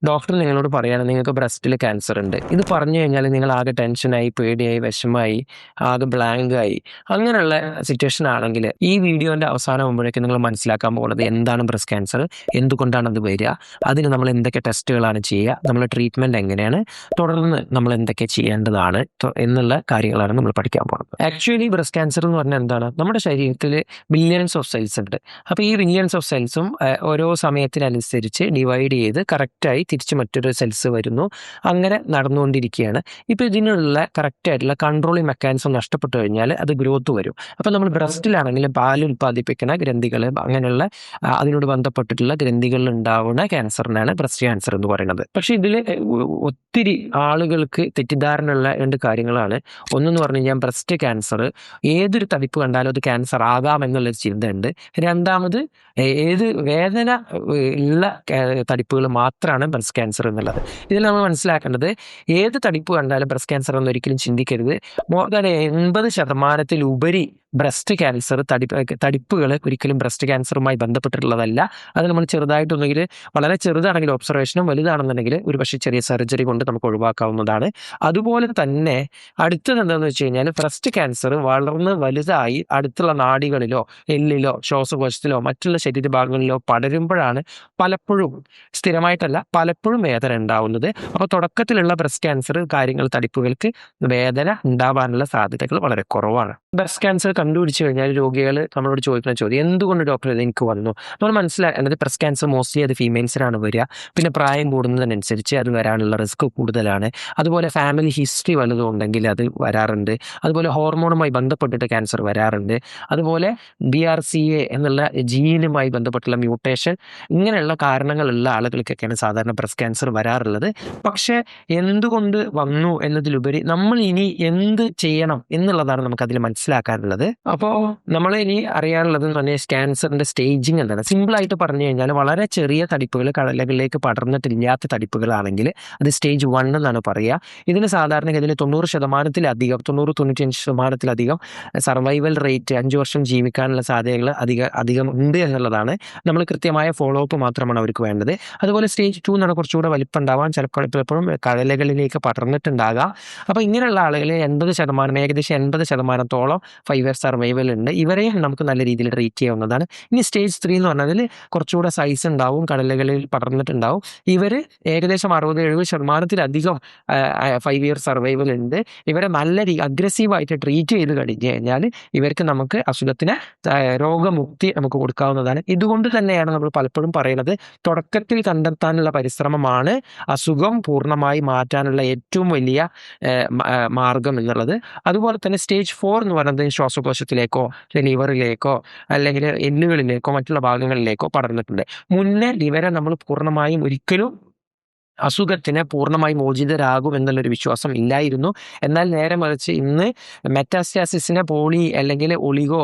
Doctor നിങ്ങളോട് പറയാണ് നിങ്ങൾക്ക് ബ്രസ്റ്റിൽ ക്യാൻസർ ഉണ്ട്. ഇത് പറഞ്ഞു കഴിഞ്ഞാൽ നിങ്ങൾ ആകെ ടെൻഷനായി, പേടിയായി, വിഷമായി, ആകെ ബ്ലാങ്ക് ആയി, അങ്ങനെയുള്ള സിറ്റുവേഷൻ ആണെങ്കിൽ ഈ വീഡിയോന്റെ അവസാനം ആകുമ്പോഴേക്കും നിങ്ങൾ മനസ്സിലാക്കാൻ പോകുന്നത് എന്താണ് ബ്രസ്റ്റ് ക്യാൻസർ, എന്തുകൊണ്ടാണ് അത് വരിക, അതിന് നമ്മൾ എന്തൊക്കെ ടെസ്റ്റുകളാണ് ചെയ്യുക, നമ്മൾ ട്രീറ്റ്മെന്റ് എങ്ങനെയാണ്, തുടർന്ന് നമ്മൾ എന്തൊക്കെ ചെയ്യേണ്ടതാണ് എന്നുള്ള കാര്യങ്ങളാണ് നമ്മൾ പഠിക്കാൻ പോകുന്നത്. ആക്ച്വലി ബ്രസ്റ്റ് ക്യാൻസർ എന്ന് പറഞ്ഞാൽ എന്താണ്? നമ്മുടെ ശരീരത്തിൽ ബില്യൺസ് ഓഫ് സെൽസ് ഉണ്ട്. അപ്പോൾ ഈ ബില്യൺസ് ഓഫ് സെൽസും ഓരോ സമയത്തിനനുസരിച്ച് ഡിവൈഡ് ചെയ്ത് കറക്റ്റായി തിരിച്ച് മറ്റൊരു സെൽസ് വരുന്നു. അങ്ങനെ നടന്നുകൊണ്ടിരിക്കുകയാണ്. ഇപ്പോൾ ഇതിനുള്ള കറക്റ്റായിട്ടുള്ള കൺട്രോളിങ് മെക്കാനിസം നഷ്ടപ്പെട്ടു കഴിഞ്ഞാൽ അത് ഗ്രോത്ത് വരും. അപ്പോൾ നമ്മൾ ബ്രസ്റ്റിലാണെങ്കിൽ പാൽ ഉൽപ്പാദിപ്പിക്കുന്ന ഗ്രന്ഥികൾ, അങ്ങനെയുള്ള അതിനോട് ബന്ധപ്പെട്ടിട്ടുള്ള ഗ്രന്ഥികളിൽ ഉണ്ടാവുന്ന ക്യാൻസറിനാണ് ബ്രസ്റ്റ് ക്യാൻസർ എന്ന് പറയുന്നത്. പക്ഷേ ഇതിൽ ഒത്തിരി ആളുകൾക്ക് തെറ്റിദ്ധാരണയുള്ള രണ്ട് കാര്യങ്ങളാണ്. ഒന്നെന്ന് പറഞ്ഞു കഴിഞ്ഞാൽ ബ്രസ്റ്റ് ക്യാൻസർ ഏതൊരു തടിപ്പ് കണ്ടാലും അത് ക്യാൻസർ ആകാം എന്നുള്ളൊരു ചിന്തയുണ്ട്. രണ്ടാമത് ഏത് വേദന ഉള്ള തടിപ്പുകൾ മാത്രമാണ് ബ്രസ്റ്റ് ക്യാൻസർ എന്നുള്ളത്. ഇതിൽ നമ്മൾ മനസ്സിലാക്കേണ്ടത് ഏത് തടിപ്പ് കണ്ടാലും ബ്രസ്റ്റ് ക്യാൻസർ എന്ന് ഒരിക്കലും ചിന്തിക്കരുത്. മോർ ദാൻ 80% ബ്രസ്റ്റ് ക്യാൻസർ തടിപ്പുകൾ ഒരിക്കലും ബ്രസ്റ്റ് ക്യാൻസറുമായി ബന്ധപ്പെട്ടിട്ടുള്ളതല്ല. അത് നമ്മൾ ചെറുതായിട്ടൊന്നെങ്കിൽ, വളരെ ചെറുതാണെങ്കിൽ ഒബ്സർവേഷനും, വലുതാണെന്നുണ്ടെങ്കിൽ ഒരു പക്ഷേ ചെറിയ സർജറി കൊണ്ട് നമുക്ക് ഒഴിവാക്കാവുന്നതാണ്. അതുപോലെ തന്നെ അടുത്തത് എന്താണെന്ന് വെച്ച് കഴിഞ്ഞാൽ ബ്രസ്റ്റ് ക്യാൻസർ വളർന്ന് വലുതായി അടുത്തുള്ള നാഡികളിലോ എല്ലിലോ ശ്വാസകോശത്തിലോ മറ്റുള്ള ശരീരഭാഗങ്ങളിലോ പടരുമ്പോഴാണ് പലപ്പോഴും, സ്ഥിരമായിട്ടല്ല, പലപ്പോഴും വേദന ഉണ്ടാവുന്നത്. അപ്പോൾ തുടക്കത്തിലുള്ള ബ്രസ്റ്റ് ക്യാൻസർ തടിപ്പുകൾക്ക് വേദന ഉണ്ടാവാനുള്ള സാധ്യതകൾ വളരെ കുറവാണ്. ബ്രസ്റ്റ് ക്യാൻസർ കണ്ടുപിടിച്ചു കഴിഞ്ഞാൽ രോഗികൾ നമ്മളോട് ചോദിക്കുന്ന ചോദ്യം, എന്തുകൊണ്ട് ഡോക്ടർ ഇത് എനിക്ക് വന്നു? നമ്മൾ മനസ്സിലാക്കേണ്ടത് ബ്രസ്റ്റ് ക്യാൻസർ മോസ്റ്റ്ലി അത് ഫീമെയിൽസിനാണ് വരിക. പിന്നെ പ്രായം കൂടുന്നതിനനുസരിച്ച് അത് വരാനുള്ള റിസ്ക് കൂടുതലാണ്. അതുപോലെ ഫാമിലി ഹിസ്റ്ററി വല്ലതും ഉണ്ടെങ്കിൽ അത് വരാറുണ്ട്. അതുപോലെ ഹോർമോണുമായി ബന്ധപ്പെട്ടിട്ട് ക്യാൻസർ വരാറുണ്ട്. അതുപോലെ BRCA എന്നുള്ള ജീനുമായി ബന്ധപ്പെട്ടുള്ള മ്യൂട്ടേഷൻ, ഇങ്ങനെയുള്ള കാരണങ്ങളുള്ള ആളുകൾക്കൊക്കെയാണ് സാധാരണ ബ്രസ്റ്റ് ക്യാൻസർ വരാറുള്ളത്. പക്ഷേ എന്തുകൊണ്ട് വന്നു എന്നതിലുപരി നമ്മൾ ഇനി എന്ത് ചെയ്യണം എന്നുള്ളതാണ് നമുക്കതിൽ മനസ്സിലാക്കാനുള്ളത്. അപ്പോൾ നമ്മൾ ഇനി അറിയാനുള്ളത് എന്ന് പറഞ്ഞാൽ ക്യാൻസറിന്റെ സ്റ്റേജിങ് എന്താണ്. സിമ്പിളായിട്ട് പറഞ്ഞു കഴിഞ്ഞാൽ വളരെ ചെറിയ തടിപ്പുകൾ, കടലകളിലേക്ക് പടർന്നിട്ടില്ലാത്ത തടിപ്പുകളാണെങ്കിൽ അത് സ്റ്റേജ് 1 എന്നാണ് പറയുക. ഇതിന് സാധാരണഗതിയിൽ 90%-95% സർവൈവൽ റേറ്റ്, 5 വർഷം ജീവിക്കാനുള്ള സാധ്യതകൾ അധികം ഉണ്ട് എന്നുള്ളതാണ്. നമ്മൾ കൃത്യമായ ഫോളോ അപ്പ് മാത്രമാണ് അവർക്ക് വേണ്ടത്. അതുപോലെ സ്റ്റേജ് 2 എന്നാണ് കുറച്ചുകൂടെ വലിപ്പം ഉണ്ടാവാൻ, ചിലപ്പോഴും കടലകളിലേക്ക് പടർന്നിട്ടുണ്ടാകാം. അപ്പോൾ ഇങ്ങനെയുള്ള ആളുകൾ 80%, ഏകദേശം 80%-ഓളം 5 ഇയർ സർവൈവൽ ഉണ്ട്. ഇവരെയും നമുക്ക് നല്ല രീതിയിൽ ട്രീറ്റ് ചെയ്യാവുന്നതാണ്. ഇനി സ്റ്റേജ് 3 എന്ന് പറഞ്ഞാൽ കുറച്ചുകൂടെ സൈസ് ഉണ്ടാവും, കടലകളിൽ പടർന്നിട്ടുണ്ടാവും. ഇവർ ഏകദേശം 60-70%-ലധികം 5 ഇയർ സർവൈവൽ ഉണ്ട്. ഇവരെ നല്ല അഗ്രസീവായിട്ട് ട്രീറ്റ് ചെയ്ത് കഴിഞ്ഞ് കഴിഞ്ഞാൽ ഇവർക്ക് നമുക്ക് അസുഖത്തിന് രോഗമുക്തി നമുക്ക് കൊടുക്കാവുന്നതാണ്. ഇതുകൊണ്ട് തന്നെയാണ് നമ്മൾ പലപ്പോഴും പറയുന്നത്, തുടക്കത്തിൽ കണ്ടെത്താനുള്ള പരിശ്രമമാണ് അസുഖം പൂർണ്ണമായി മാറ്റാനുള്ള ഏറ്റവും വലിയ മാർഗം എന്നുള്ളത്. അതുപോലെ തന്നെ സ്റ്റേജ് 4 എന്ന് പറയുന്നത് ശ്വാസകോശത്തിലേക്കോ ലിവറിലേക്കോ അല്ലെങ്കിൽ എല്ലുകളിലേക്കോ മറ്റുള്ള ഭാഗങ്ങളിലേക്കോ പടർന്നിട്ടുണ്ട്. മുന്നേ ലിവറെ നമ്മൾ പൂർണ്ണമായും ഒരിക്കലും അസുഖത്തിന് പൂർണ്ണമായി മോചിതരാകും എന്നുള്ളൊരു വിശ്വാസം ഇല്ലായിരുന്നു. എന്നാൽ നേരെ മറിച്ച് ഇന്ന് മെറ്റാസ്റ്റാസിസിനെ പോളി അല്ലെങ്കിൽ ഒളിഗോ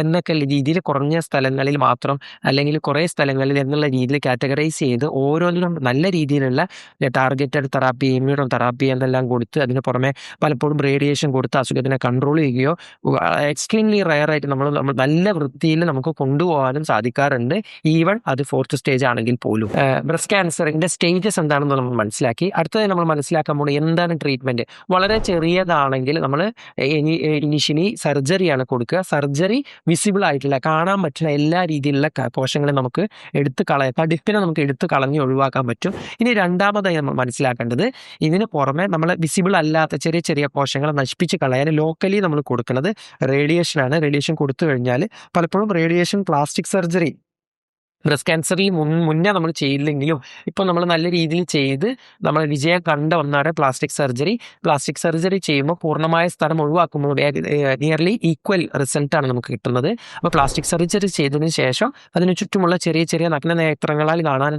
എന്നൊക്കെ രീതിയിൽ കുറഞ്ഞ സ്ഥലങ്ങളിൽ മാത്രം, അല്ലെങ്കിൽ കുറേ സ്ഥലങ്ങളിൽ എന്നുള്ള രീതിയിൽ കാറ്റഗറൈസ് ചെയ്ത് ഓരോന്നിനും നല്ല രീതിയിലുള്ള ടാർഗറ്റഡ് തെറാപ്പി, ഇമ്മ്യൂണോ തെറാപ്പി എന്നെല്ലാം കൊടുത്ത്, അതിന് പുറമെ പലപ്പോഴും റേഡിയേഷൻ കൊടുത്ത് അസുഖത്തിനെ കൺട്രോൾ ചെയ്യുകയോ എക്സ്ട്രീംലി റയറായിട്ട് നമ്മൾ നല്ല വൃത്തിയിൽ നമുക്ക് കൊണ്ടുപോകാനും സാധിക്കാറുണ്ട്, ഈവൻ അത് 4th സ്റ്റേജ് ആണെങ്കിൽ പോലും. ബ്രസ്റ്റ് ക്യാൻസറിന്റെ സ്റ്റേജസ് എന്താണെന്ന് നമ്മൾ മനസ്സിലാക്കി. അടുത്തതായി നമ്മൾ മനസ്സിലാക്കാൻ പോകുന്നത് എന്താണ് ട്രീറ്റ്മെന്റ്. വളരെ ചെറിയതാണെങ്കിൽ നമ്മൾ ഇനിഷ്യലി സർജറിയാണ് കൊടുക്കുക. സർജറി വിസിബിൾ ആയിട്ടുള്ള, കാണാൻ പറ്റുന്ന എല്ലാ രീതിയിലുള്ള കോശങ്ങളെ നമുക്ക് തടിപ്പിനെ നമുക്ക് എടുത്ത് കളഞ്ഞ് ഒഴിവാക്കാൻ പറ്റും. ഇനി രണ്ടാമതായി നമ്മൾ മനസ്സിലാക്കേണ്ടത്, ഇതിന് പുറമെ നമ്മൾ വിസിബിൾ അല്ലാത്ത ചെറിയ ചെറിയ കോശങ്ങളെ നശിപ്പിച്ച് കളയാൻ ലോക്കലി നമ്മൾ കൊടുക്കുന്നത് റേഡിയേഷനാണ്. റേഡിയേഷൻ കൊടുത്തു കഴിഞ്ഞാൽ പലപ്പോഴും റേഡിയേഷൻ പ്ലാസ്റ്റിക് സർജറി ബ്രസ്റ്റ് ക്യാൻസറിൽ മുന്നേ നമ്മൾ ചെയ്യില്ലെങ്കിലും ഇപ്പോൾ നമ്മൾ നല്ല രീതിയിൽ ചെയ്ത് നമ്മൾ വിജയം കണ്ട ഒന്നാണ് പ്ലാസ്റ്റിക് സർജറി ചെയ്യുമ്പോൾ പൂർണ്ണമായ സ്ഥലം ഒഴിവാക്കുമ്പോൾ നിയർലി ഈക്വൽ റിസൾട്ടാണ് നമുക്ക് കിട്ടുന്നത്. അപ്പോൾ പ്ലാസ്റ്റിക് സർജറി ചെയ്തതിന് ശേഷം അതിന് ചുറ്റുമുള്ള ചെറിയ ചെറിയ നഗ്ന നേത്രങ്ങളാൽ കാണാൻ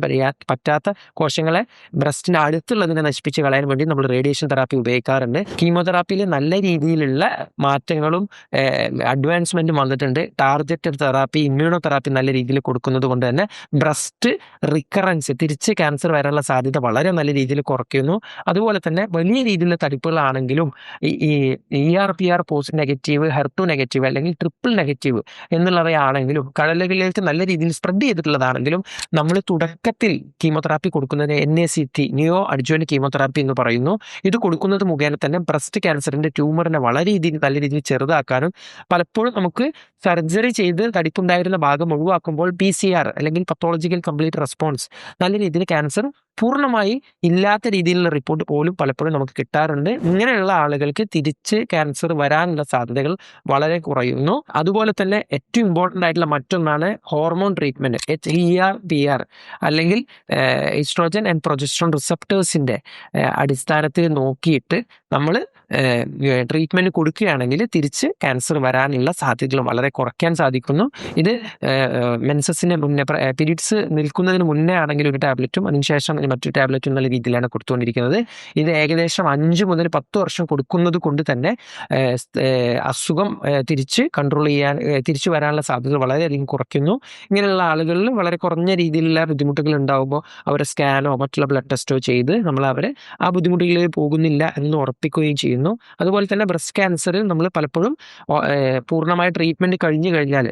പറ്റാത്ത കോശങ്ങളെ ബ്രസ്റ്റിന് അടുത്തുള്ളതിനെ നശിപ്പിച്ച് കളയാൻ വേണ്ടി നമ്മൾ റേഡിയേഷൻ തെറാപ്പി ഉപയോഗിക്കാറുണ്ട്. കീമോതെറാപ്പിയിൽ നല്ല രീതിയിലുള്ള മാറ്റങ്ങളും അഡ്വാൻസ്മെൻറ്റും വന്നിട്ടുണ്ട്. ടാർഗറ്റഡ് തെറാപ്പി, ഇമ്മ്യൂണോ തെറാപ്പി നല്ല രീതിയിൽ കൊടുക്കുന്നത് കൊണ്ട് തന്നെ ബ്രസ്റ്റ് റിക്കറൻസ്, തിരിച്ച് ക്യാൻസർ വരാനുള്ള സാധ്യത വളരെ നല്ല രീതിയിൽ കുറയ്ക്കുന്നു. അതുപോലെ തന്നെ വലിയ രീതിയിലുള്ള തടിപ്പുകളാണെങ്കിലും ഈ ER/PR post negative, HER2 negative അല്ലെങ്കിൽ ട്രിപ്പിൾ നെഗറ്റീവ് എന്നുള്ളവയാണെങ്കിലും കഴലുകളിലേക്ക് നല്ല രീതിയിൽ സ്പ്രെഡ് ചെയ്തിട്ടുള്ളതാണെങ്കിലും നമ്മൾ തുടക്കത്തിൽ കീമോതെറാപ്പി കൊടുക്കുന്നതിന് NACT, നിയോ അഡ്ജുവന്റ് കീമോതെറാപ്പി എന്ന് പറയുന്നു. ഇത് കൊടുക്കുന്നത് മുഖേന തന്നെ ബ്രസ്റ്റ് ക്യാൻസറിന്റെ ട്യൂമറിനെ വളരെ നല്ല രീതിയിൽ ചെറുതാക്കാനും പലപ്പോഴും നമുക്ക് സർജറി ചെയ്ത് തടിപ്പുണ്ടായിരുന്ന ഭാഗം ഒഴിവാക്കുമ്പോൾ PCR അല്ലെങ്കിൽ പത്തോളജിക്കൽ കംപ്ലീറ്റ് റെസ്പോൺസ്, നല്ല രീതിയിൽ ക്യാൻസർ പൂർണ്ണമായി ഇല്ലാത്ത രീതിയിലുള്ള റിപ്പോർട്ട് പോലും പലപ്പോഴും നമുക്ക് കിട്ടാറുണ്ട്. ഇങ്ങനെയുള്ള ആളുകൾക്ക് തിരിച്ച് ക്യാൻസർ വരാനുള്ള സാധ്യതകൾ വളരെ കുറയുന്നു. അതുപോലെ തന്നെ ഏറ്റവും ഇമ്പോർട്ടൻ്റ് ആയിട്ടുള്ള മറ്റൊന്നാണ് ഹോർമോൺ ട്രീറ്റ്മെൻറ്റ്, HER/PR അല്ലെങ്കിൽ ഈസ്ട്രോജൻ ആൻഡ് പ്രൊജസ്ട്രോൺ റിസപ്റ്റേഴ്സിൻ്റെ അടിസ്ഥാനത്തിൽ നോക്കിയിട്ട് നമ്മൾ ട്രീറ്റ്മെൻറ്റ് കൊടുക്കുകയാണെങ്കിൽ തിരിച്ച് ക്യാൻസർ വരാനുള്ള സാധ്യതകൾ വളരെ കുറയ്ക്കാൻ സാധിക്കുന്നു. ഇത് മെൻസസിന് മുന്നേ, പീരീഡ്സ് നിൽക്കുന്നതിന് മുന്നേ ആണെങ്കിൽ ഒരു ടാബ്ലറ്റും അതിനുശേഷം മറ്റൊരു ടാബ്ലറ്റും എന്നുള്ള രീതിയിലാണ് കൊടുത്തുകൊണ്ടിരിക്കുന്നത്. ഇത് ഏകദേശം 5 മുതൽ 10 വർഷം കൊടുക്കുന്നത് കൊണ്ട് തന്നെ അസുഖം തിരിച്ചു വരാനുള്ള സാധ്യത വളരെയധികം കുറയ്ക്കുന്നു. ഇങ്ങനെയുള്ള ആളുകളിൽ വളരെ കുറഞ്ഞ രീതിയിലുള്ള ബുദ്ധിമുട്ടുകൾ ഉണ്ടാകുമ്പോൾ അവരെ സ്കാനോ മറ്റുള്ള ബ്ലഡ് ടെസ്റ്റോ ചെയ്ത് നമ്മൾ അവരെ ആ ബുദ്ധിമുട്ടുകളിൽ പോകുന്നില്ല എന്ന് ഉറപ്പിക്കുകയും ചെയ്യുന്നു. അതുപോലെ തന്നെ ബ്രസ്റ്റ് ക്യാൻസറിൽ നമ്മൾ പലപ്പോഴും പൂർണ്ണമായ ട്രീറ്റ്മെൻറ്റ് കഴിഞ്ഞു കഴിഞ്ഞാൽ,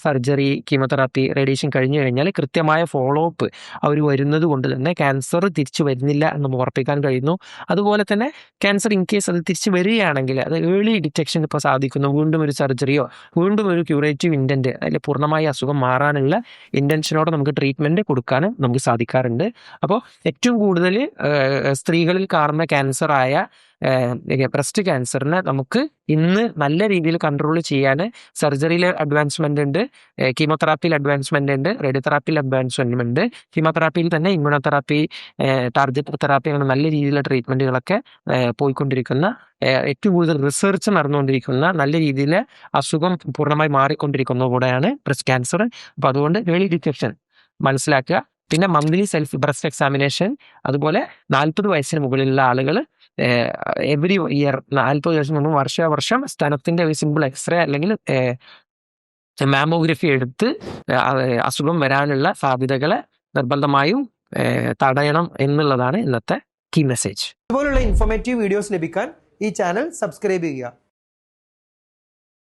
സർജറി, കീമോതെറാപ്പി, റേഡിയേഷൻ കഴിഞ്ഞു കഴിഞ്ഞാൽ കൃത്യമായ ഫോളോ അപ്പ് അവർ വരുന്നത് കൊണ്ട് തന്നെ ക്യാൻസർ തിരിച്ചു വരുന്നില്ല എന്ന് നമുക്ക് ഉറപ്പിക്കാൻ കഴിയുന്നു. അതുപോലെ തന്നെ ക്യാൻസർ ഇൻ കേസ് അത് തിരിച്ചു വരികയാണെങ്കിൽ അത് ഏർലി ഡിറ്റക്ഷൻ ഇപ്പോൾ സാധിക്കുന്നു. വീണ്ടും ഒരു സർജറിയോ വീണ്ടും ഒരു ക്യൂറേറ്റീവ് ഇൻറ്റൻറ്റ്, അതിൽ പൂർണ്ണമായി അസുഖം മാറാനുള്ള ഇൻറ്റൻഷനോടെ നമുക്ക് ട്രീറ്റ്മെൻറ്റ് കൊടുക്കാനും നമുക്ക് സാധിക്കാറുണ്ട്. അപ്പോൾ ഏറ്റവും കൂടുതൽ സ്ത്രീകളിൽ കാണുന്ന ക്യാൻസറായ ബ്രസ്റ്റ് ക്യാൻസറിനെ നമുക്ക് ഇന്ന് നല്ല രീതിയിൽ കൺട്രോൾ ചെയ്യാൻ സർജറിയിൽ അഡ്വാൻസ്മെൻ്റ് ഉണ്ട്, കീമോതെറാപ്പിയിൽ അഡ്വാൻസ്മെൻ്റ് ഉണ്ട്, റേഡിയോതെറാപ്പിയിൽ അഡ്വാൻസ്മെൻ്റ് ഉണ്ട്. കീമോതെറാപ്പിയിൽ തന്നെ ഇമ്മ്യൂണോതെറാപ്പി, ടാർഗറ്റ് തെറാപ്പി അങ്ങനെ നല്ല രീതിയിലുള്ള ട്രീറ്റ്മെൻറ്റുകളൊക്കെ പോയിക്കൊണ്ടിരിക്കുന്ന, ഏറ്റവും കൂടുതൽ റിസർച്ച് നടന്നുകൊണ്ടിരിക്കുന്ന, നല്ല രീതിയിൽ അസുഖം പൂർണ്ണമായി മാറിക്കൊണ്ടിരിക്കുന്ന കൂടെയാണ് ബ്രസ്റ്റ് ക്യാൻസർ. അപ്പോൾ അതുകൊണ്ട് ഏർലി ഡിറ്റക്ഷൻ മനസ്സിലാക്കുക. പിന്നെ മന്ത്ലി സെൽഫ് ബ്രസ്റ്റ് എക്സാമിനേഷൻ, അതുപോലെ 40 വയസ്സിന് മുകളിലുള്ള ആളുകൾ എവറി ഇയർ 40 വയസ്സിന് മുമ്പ് വർഷം സ്തനത്തിൻ്റെ ഒരു സിമ്പിൾ എക്സ്റേ അല്ലെങ്കിൽ മാമോഗ്രഫി എടുത്ത് അസുഖം വരാനുള്ള സാധ്യതകളെ നിർബന്ധമായും തടയണം എന്നുള്ളതാണ് ഇന്നത്തെ കീ മെസ്സേജ്. ഇതുപോലുള്ള ഇൻഫോർമേറ്റീവ് വീഡിയോസ് ലഭിക്കാൻ ഈ ചാനൽ സബ്സ്ക്രൈബ് ചെയ്യുക.